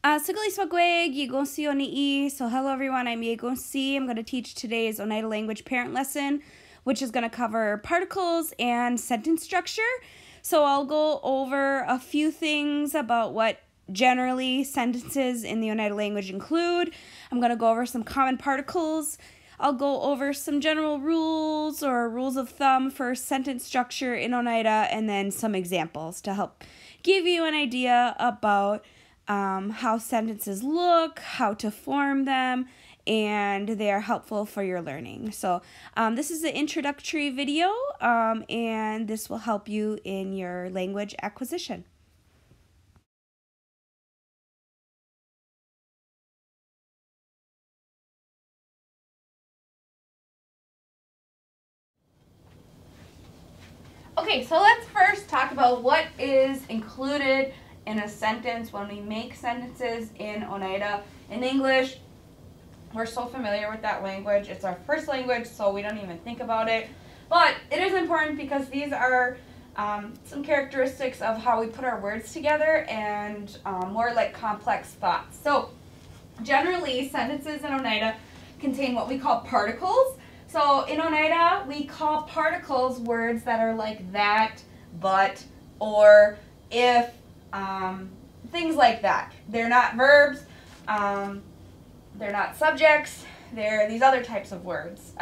So hello everyone, I'm Yegonsi. I'm going to teach today's Oneida language parent lesson, which is going to cover particles and sentence structure. So I'll go over a few things about what generally sentences in the Oneida language include. I'm going to go over some common particles. I'll go over some general rules or rules of thumb for sentence structure in Oneida, and then some examples to help give you an idea about how sentences look, how to form them, and they are helpful for your learning. So this is an introductory video, and this will help you in your language acquisition. Okay, so let's first talk about what is included in a sentence when we make sentences in Oneida. In English, we're so familiar with that language. It's our first language, so we don't even think about it. But it is important because these are some characteristics of how we put our words together and more like complex thoughts. So generally, sentences in Oneida contain what we call particles. So in Oneida, we call particles words that are like that, but, or, if, things like that. They're not verbs, they're not subjects, they're these other types of words.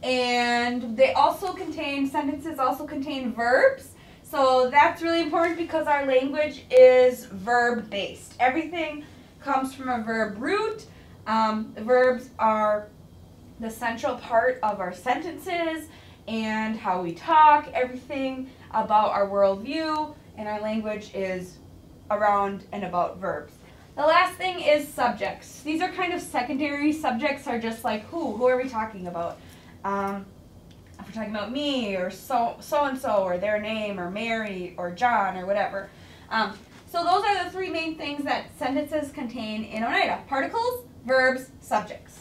And they also contain, sentences also contain verbs. So that's really important because our language is verb-based. Everything comes from a verb root. Verbs are the central part of our sentences and how we talk. Everything about our worldview and our language is around and about verbs. The last thing is subjects. These are kind of secondary. Subjects are just like who are we talking about? If we're talking about me or so-and-so or their name or Mary or John or whatever. So those are the three main things that sentences contain in Oneida: particles, verbs, subjects.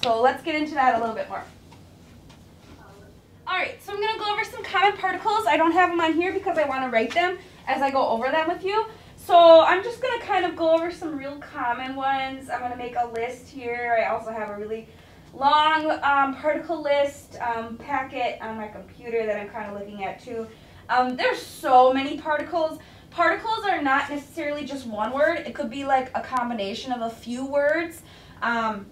So let's get into that a little bit more. Alright, so I'm going to go over some common particles. I don't have them on here because I want to write them as I go over them with you. So I'm just going to kind of go over some real common ones. I'm going to make a list here. I also have a really long particle list packet on my computer that I'm kind of looking at too. There's so many particles. Particles are not necessarily just one word. It could be like a combination of a few words. And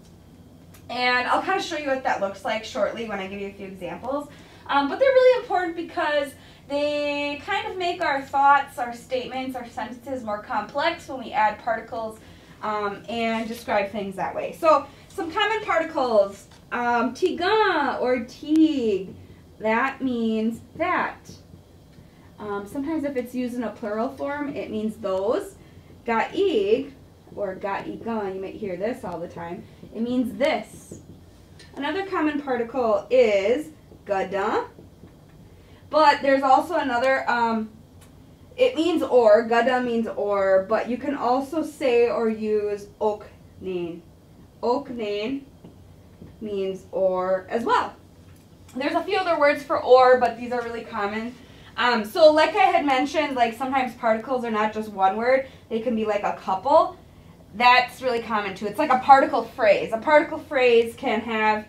I'll kind of show you what that looks like shortly when I give you a few examples. But they're really important because they kind of make our thoughts, our statements, our sentences more complex when we add particles and describe things that way. So some common particles, tiga or tig, that means that. Sometimes if it's used in a plural form, it means those. Gaig or ga'iga, you might hear this all the time, it means this. Another common particle is gada, but there's also another, it means or, gada means or, but you can also say or use oknain. Oknain means or as well. There's a few other words for or, but these are really common. So like I had mentioned, like sometimes particles are not just one word, they can be like a couple. That's really common too. It's like a particle phrase. A particle phrase can have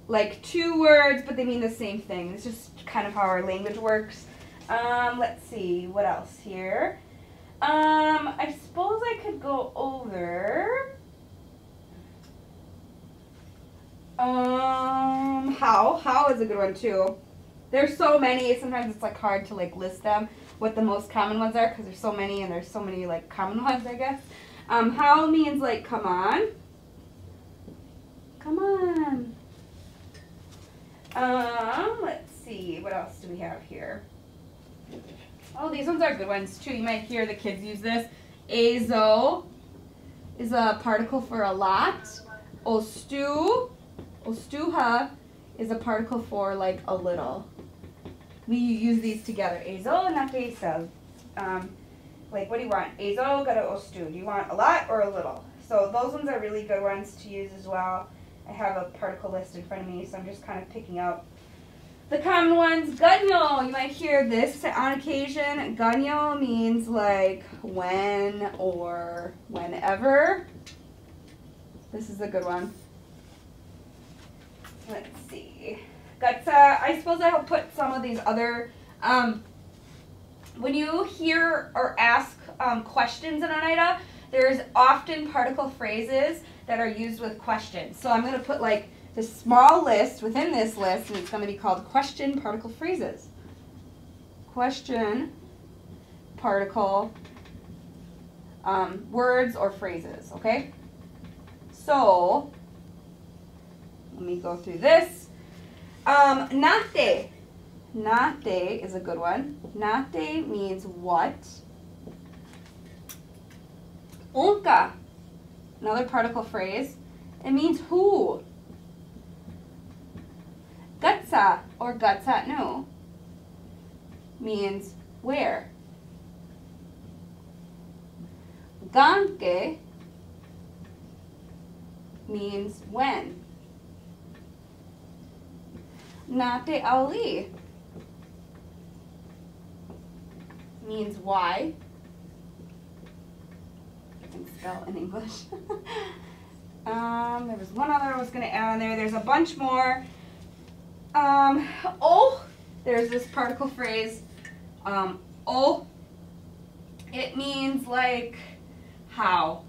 like two words, but they mean the same thing. It's just kind of how our language works. Let's see, what else here? I suppose I could go over how. How is a good one too. There's so many, sometimes it's like hard to like list them, what the most common ones are, because there's so many and there's so many like common ones, I guess. How means like come on. Come on. Let's see, what else do we have here? Oh, these ones are good ones too. You might hear the kids use this. Azo is a particle for a lot. Ostu, ostuha is a particle for like a little. We use these together. Azo and natesav. Like, what do you want? Azo, gada ostu. Do you want a lot or a little? So those ones are really good ones to use as well. I have a particle list in front of me, so I'm just kind of picking out The common ones, ganyo. You might hear this on occasion. Ganyo means like when or whenever. This is a good one. Let's see. Gatsa, I suppose I will put some of these other, when you hear or ask questions in Oneida, there's often particle phrases that are used with questions. So I'm going to put like this small list within this list, and it's going to be called question particle phrases. Question particle words or phrases, okay? So let me go through this. Nate. Nate is a good one. Nate means what? Onka, another particle phrase. It means who. Gatsa or gatsa no means where. Ganke means when. Nate ali means why. I can spell in English. There was one other I was going to add on there. There's a bunch more. There's this particle phrase, it means like how.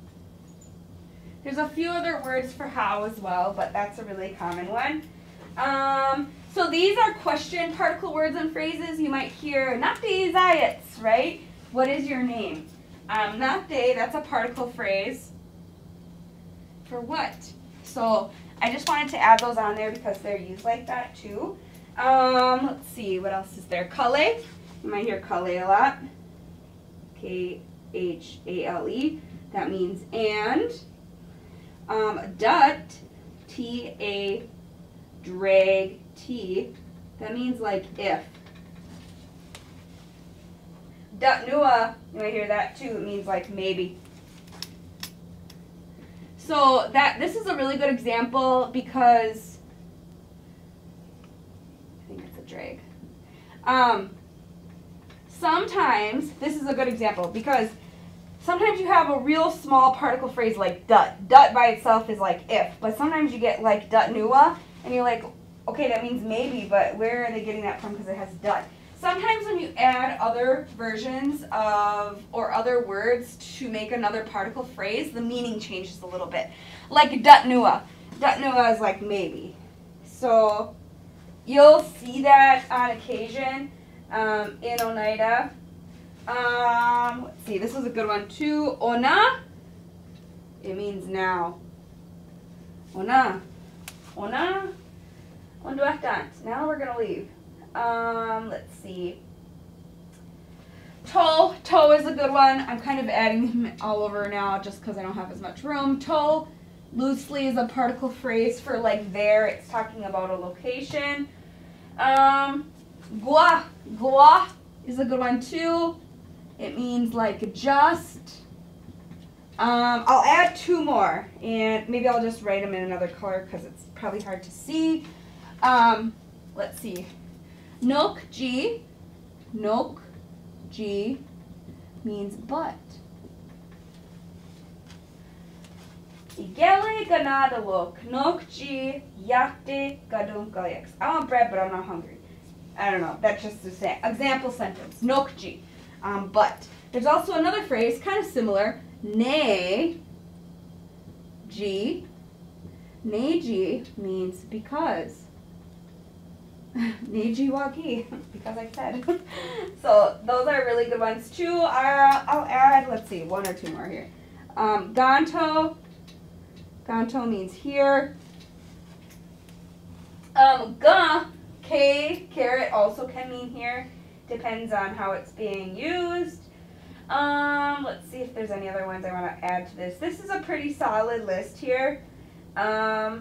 There's a few other words for how as well, but that's a really common one. So these are question particle words and phrases. You might hear, Nate Zayats, right? What is your name? Nate, that's a particle phrase for what? So I just wanted to add those on there because they're used like that too. Let's see, what else is there? Kale, you might hear kale a lot. Khale, that means and. Dut, T-A, drag, T, that means like if. Dut nua, you might hear that too, it means like maybe. So this is a really good example because I think it's a drag. Sometimes this is a good example because sometimes you have a real small particle phrase like dut. Dut by itself is like if, but sometimes you get like dut nua and you're like, okay, that means maybe, but where are they getting that from because it has dut? Sometimes when you add other versions of, or other words to make another particle phrase, the meaning changes a little bit. Like dut nua. Dut nua is like maybe. So you'll see that on occasion in Oneida. Let's see, this was a good one too. Ona, it means now. Ona. Ona. Now we're gonna leave. Let's see. Toe. Toe is a good one. I'm kind of adding them all over now just because I don't have as much room. Toe loosely is a particle phrase for like there. It's talking about a location. Gua. Gua is a good one too. It means like just. I'll add two more and maybe I'll just write them in another color because it's probably hard to see. Let's see. Nok G means but. Igele ganadalok. Nok G yakte gadunkalix. I want bread, but I'm not hungry. I don't know. That's just an example sentence. Nok G. But. There's also another phrase, kind of similar. Ne G. Ne G means because. Neji waki, because I said. So those are really good ones too. I'll add, let's see, one or two more here. Ganto. Ganto means here. Ga, K, carrot also can mean here. Depends on how it's being used. Let's see if there's any other ones I want to add to this. This is a pretty solid list here. I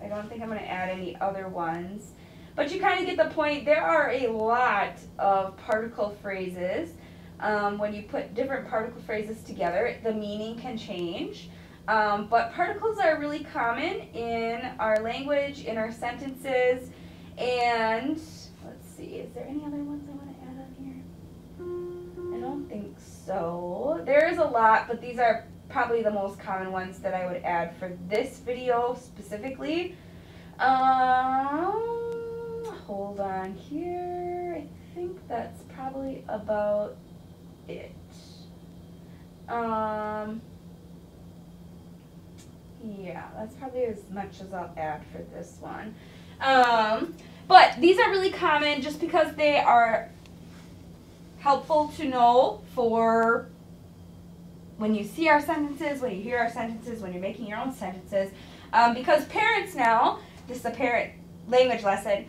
don't think I'm going to add any other ones. But you kind of get the point. There are a lot of particle phrases. When you put different particle phrases together, the meaning can change. But particles are really common in our language, in our sentences, And let's see, is there any other ones I want to add on here? I don't think so. There is a lot, but these are probably the most common ones that I would add for this video specifically. Hold on here. I think that's probably about it. Yeah, that's probably as much as I'll add for this one. But these are really common just because they are helpful to know for when you see our sentences, when you hear our sentences, when you're making your own sentences. Because parents now, this is a parent language lesson,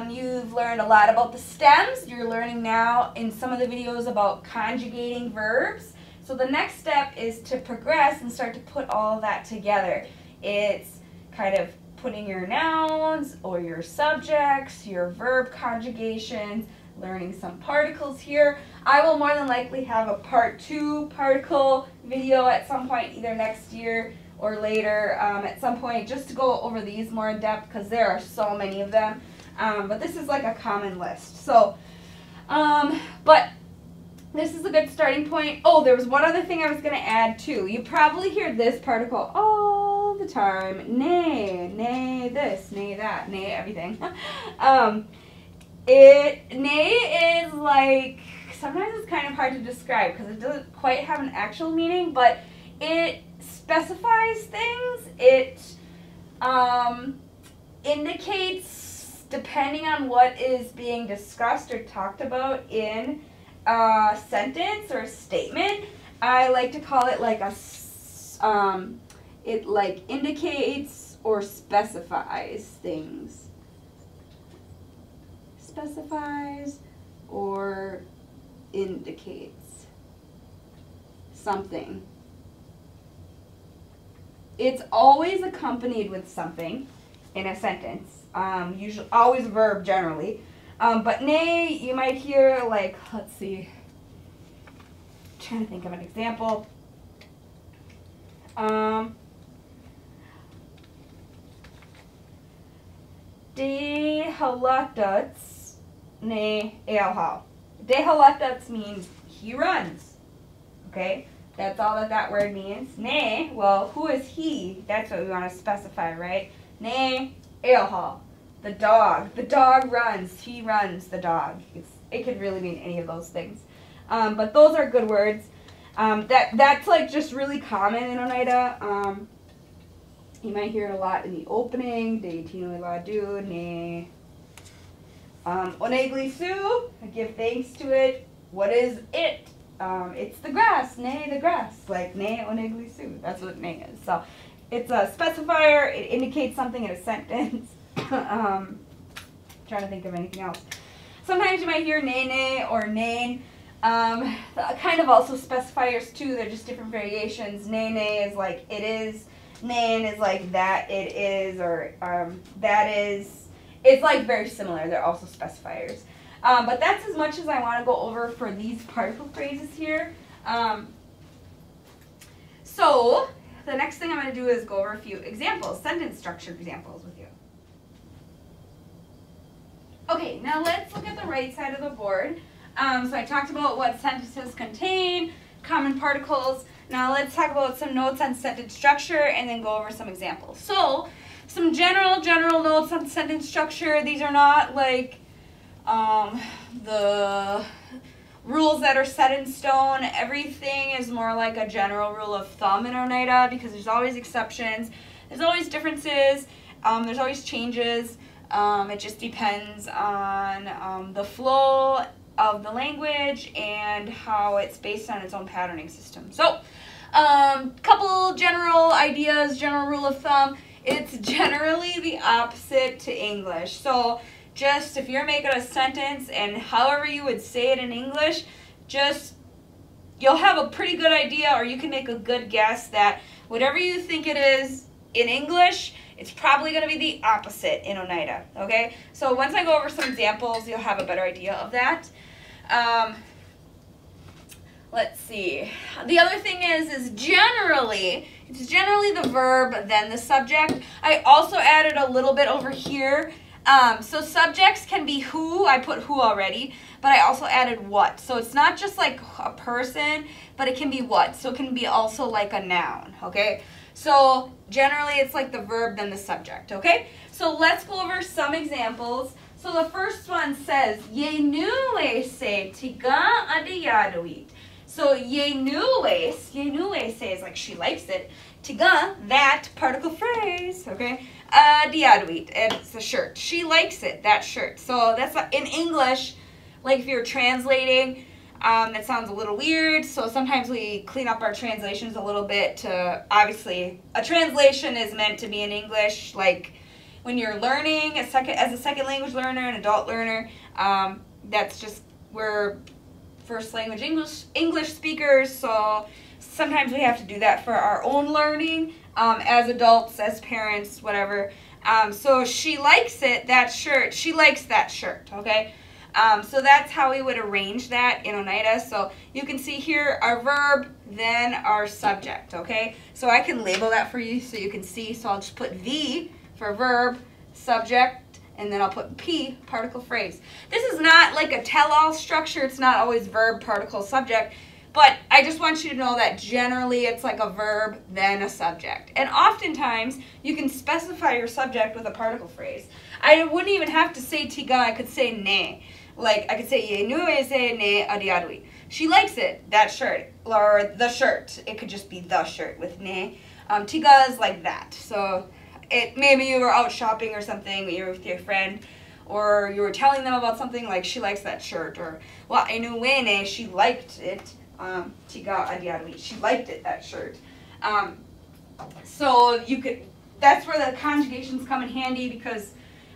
you've learned a lot about the stems. You're learning now in some of the videos about conjugating verbs. So the next step is to progress and start to put all of that together. It's kind of putting your nouns or your subjects, your verb conjugations, learning some particles here. I will more than likely have a part 2 particle video at some point, either next year or later at some point, just to go over these more in depth because there are so many of them. But this is like a common list. So, but this is a good starting point. Oh, there was one other thing I was going to add too. You probably hear this particle all the time. Nay, nay this, nay that, nay everything. Nay is like, sometimes it's kind of hard to describe because it doesn't quite have an actual meaning, but it specifies things. It indicates, depending on what is being discussed or talked about in a sentence or a statement, I like to call it like a, it like indicates or specifies things. Specifies or indicates something. It's always accompanied with something in a sentence. Usually, always a verb generally. But nay, you might hear like, let's see, I'm trying to think of an example. De halutats ne ealhal. De halutats means he runs. Okay, that's all that word means. Ne, well, who is he? That's what we want to specify, right? Ne ealhal. The dog. The dog runs. He runs, the dog. It could really mean any of those things. But those are good words. That's like just really common in Oneida. You might hear it a lot in the opening. De tino ladu, ne. Onegli su, give thanks to it. What is it? It's the grass. Ne, the grass. Like ne onegli su. That's what ne is. So it's a specifier. It indicates something in a sentence. Trying to think of anything else. Sometimes you might hear nene or nane. Kind of also specifiers too. They're just different variations. Nene is like it is. Nane is like that it is, or that is. It's like very similar. They're also specifiers. But that's as much as I want to go over for these particle phrases here. So the next thing I'm going to do is go over a few examples, sentence structure examples with you. Okay, now let's look at the right side of the board. So I talked about what sentences contain, common particles. Now let's talk about some notes on sentence structure and then go over some examples. So some general notes on sentence structure. These are not like the rules that are set in stone. Everything is more like a general rule of thumb in Oneida because there's always exceptions. There's always differences. There's always changes. It just depends on the flow of the language and how it's based on its own patterning system. So, couple general ideas, general rule of thumb. It's generally the opposite to English. So, just if you're making a sentence and however you would say it in English, just you'll have a pretty good idea, or you can make a good guess that whatever you think it is in English, it's probably going to be the opposite in Oneida, okay? So once I go over some examples, you'll have a better idea of that. Let's see. The other thing is it's generally the verb, then the subject. I also added a little bit over here So subjects can be who, I put who already, but I also added what. So it's not just like a person, but it can be what. So it can be also like a noun, okay? So generally it's like the verb then the subject, okay? So let's go over some examples. So the first one says, Ye nuwe se tiga adiyaduit. So ye nuwe se is like she likes it. Tiga, that particle phrase, okay? Adiyaduit, it's a shirt. She likes it, that shirt. So that's in English, like if you're translating, that sounds a little weird. So sometimes we clean up our translations a little bit to, obviously, a translation is meant to be in English, like when you're learning as a second language learner, an adult learner, that's just, we're first language English speakers, so sometimes we have to do that for our own learning, as adults, as parents, whatever. So she likes it, that shirt, she likes that shirt, okay? So that's how we would arrange that in Oneida. So you can see here our verb, then our subject, okay? So I can label that for you so you can see. So I'll just put V for verb, subject, and then I'll put P, particle phrase. This is not like a tell-all structure. It's not always verb, particle, subject. But I just want you to know that generally it's like a verb, then a subject. And oftentimes you can specify your subject with a particle phrase. I wouldn't even have to say tiga, I could say ne. Like I could say ye nuwe se ne adiadui. She likes it, that shirt, or the shirt. It could just be the shirt with ne. Tiga is like that. So maybe you were out shopping or something, you were with your friend, or you were telling them about something like she likes that shirt, or wa nuwe ne, she liked it. Tiga adiadui, she liked it, that shirt. So you could, that's where the conjugations come in handy, because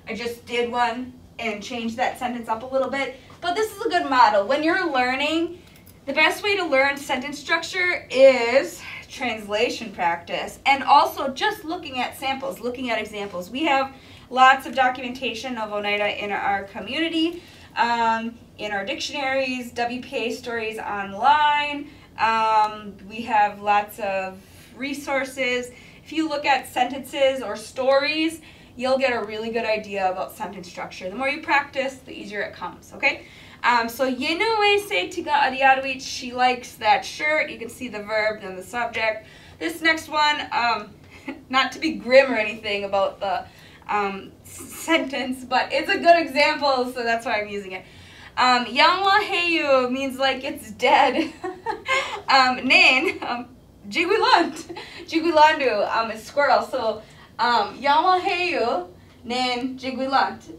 I just did one and changed that sentence up a little bit. But this is a good model. When you're learning, the best way to learn sentence structure is translation practice, and also just looking at samples, looking at examples. We have lots of documentation of Oneida in our community, in our dictionaries, WPA stories online. We have lots of resources. If you look at sentences or stories, you'll get a really good idea about sentence structure. The more you practice, the easier it comes, okay? So Yenuwe se tiga adiaduit, she likes that shirt. You can see the verb, then the subject. This next one, not to be grim or anything about the sentence, but it's a good example, so that's why I'm using it. Yangwa heyu means like it's dead. Nen, jigwilandu is squirrel, so Yangwa heyu, nen jigwilant.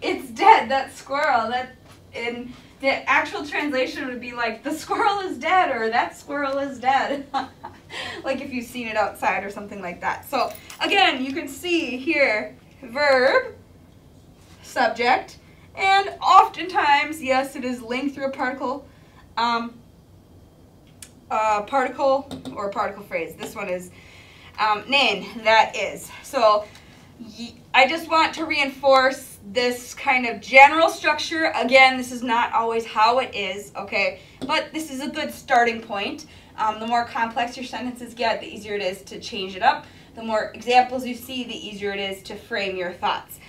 It's dead, that squirrel. That in the actual translation would be like, the squirrel is dead, or that squirrel is dead. Like if you've seen it outside or something like that. So again, you can see here, verb, subject, and oftentimes, yes, it is linked through a particle, particle or particle phrase. This one is nen, that is. So I just want to reinforce this kind of general structure. Again, this is not always how it is, okay? But this is a good starting point. The more complex your sentences get, the easier it is to change it up. The more examples you see, the easier it is to frame your thoughts.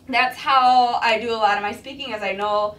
That's how I do a lot of my speaking, as I know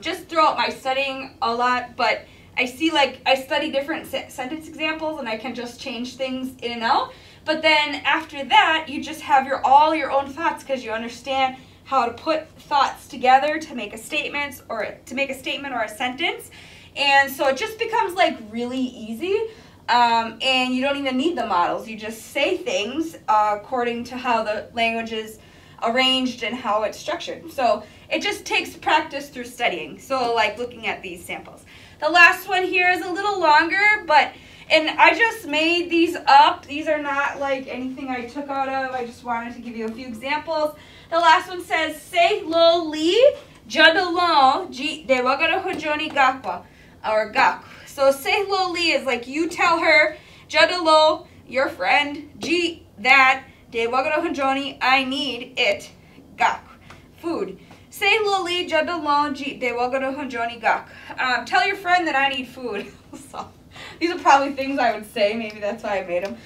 just throughout my studying a lot, but I see, like, I study different sentence examples and I can just change things in and out. But then after that, you just have all your own thoughts, because you understand how to put thoughts together to make a statement or a sentence. And so it just becomes like really easy. And you don't even need the models. You just say things according to how the language is arranged and how it's structured. So it just takes practice through studying. So like looking at these samples. The last one here is a little longer, and I just made these up. These are not like anything I took out of. I just wanted to give you a few examples. The last one says, Se lo li jadalo ji de wagara hojoni gakwa, or gaku. So se lo li is like you tell her, jadalo, your friend, ji, that, de wagara hojoni, I need it, gaku, food. Se lo li jadalo ji de wagara hojoni gaku. Tell your friend that I need food. So these are probably things I would say. Maybe that's why I made them.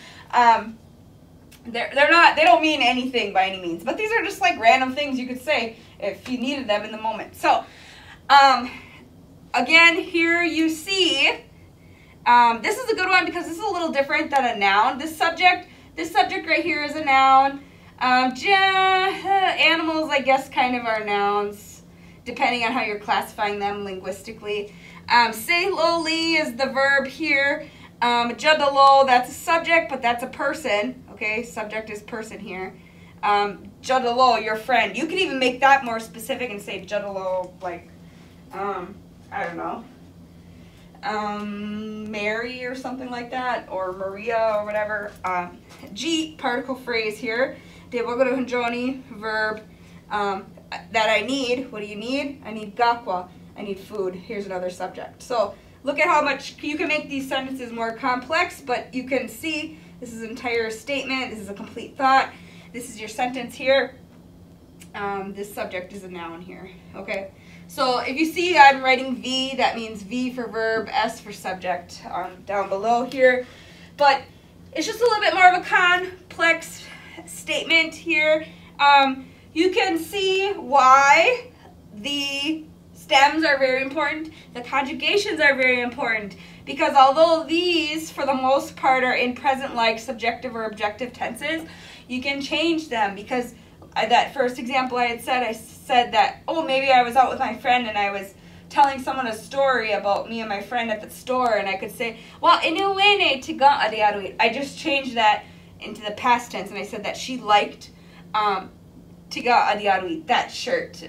they don't mean anything by any means, but these are just like random things you could say if you needed them in the moment. So, again, here you see, this is a good one because this is a little different than a noun. This subject right here is a noun. Animals, I guess, kind of are nouns, depending on how you're classifying them linguistically. Say-lo-li is the verb here. Judalo, that's a subject, but that's a person. Okay, subject is person here. Judalo, your friend. You can even make that more specific and say Judalo, like, I don't know, Mary or something like that, or Maria or whatever. G, particle phrase here. Devogodo Hanjoni, verb, that I need. What do you need? I need gakwa. I need food. Here's another subject. So look at how much you can make these sentences more complex, but you can see this is an entire statement. This is a complete thought. This is your sentence here. This subject is a noun here. Okay. So if you see I'm writing V, that means V for verb, S for subject down below here. But it's just a little bit more of a complex statement here. You can see why the stems are very important. The conjugations are very important because although these, for the most part, are in present-like subjective or objective tenses, you can change them because that first example I said that, oh, maybe I was out with my friend and I was telling someone a story about me and my friend at the store, and I could say, well, I just changed that into the past tense, and I said that she liked that shirt,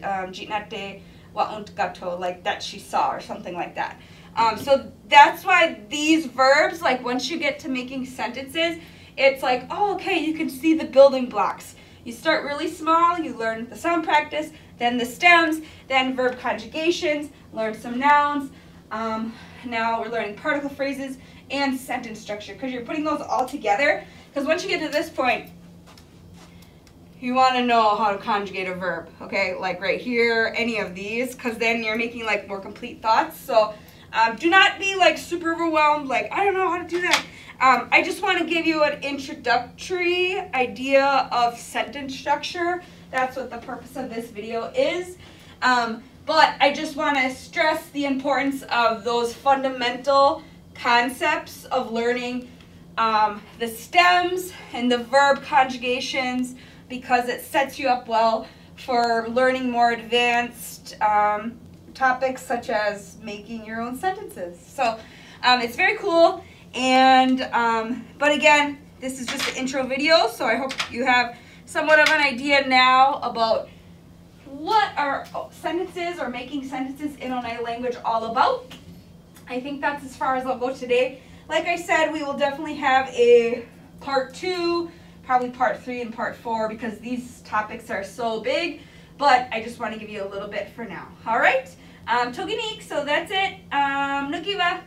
like that she saw, or something like that. So that's why these verbs, like once you get to making sentences, it's like, oh, okay, you can see the building blocks. You start really small, you learn the sound practice, then the stems, then verb conjugations, learn some nouns. Now we're learning particle phrases and sentence structure because you're putting those all together. Because once you get to this point, you want to know how to conjugate a verb, okay? Like right here, any of these, because then you're making like more complete thoughts. So do not be like super overwhelmed, like I don't know how to do that. I just want to give you an introductory idea of sentence structure. That's what the purpose of this video is. But I just want to stress the importance of those fundamental concepts of learning the stems and the verb conjugations, because it sets you up well for learning more advanced topics such as making your own sentences. So it's very cool. And but again, this is just an intro video, so I hope you have somewhat of an idea now about what are sentences or making sentences in Oneida language all about. I think that's as far as I'll go today. Like I said, we will definitely have a part 2, probably part 3 and part 4, because these topics are so big, but I just want to give you a little bit for now. All right, Toginik, so that's it. Nukiwa.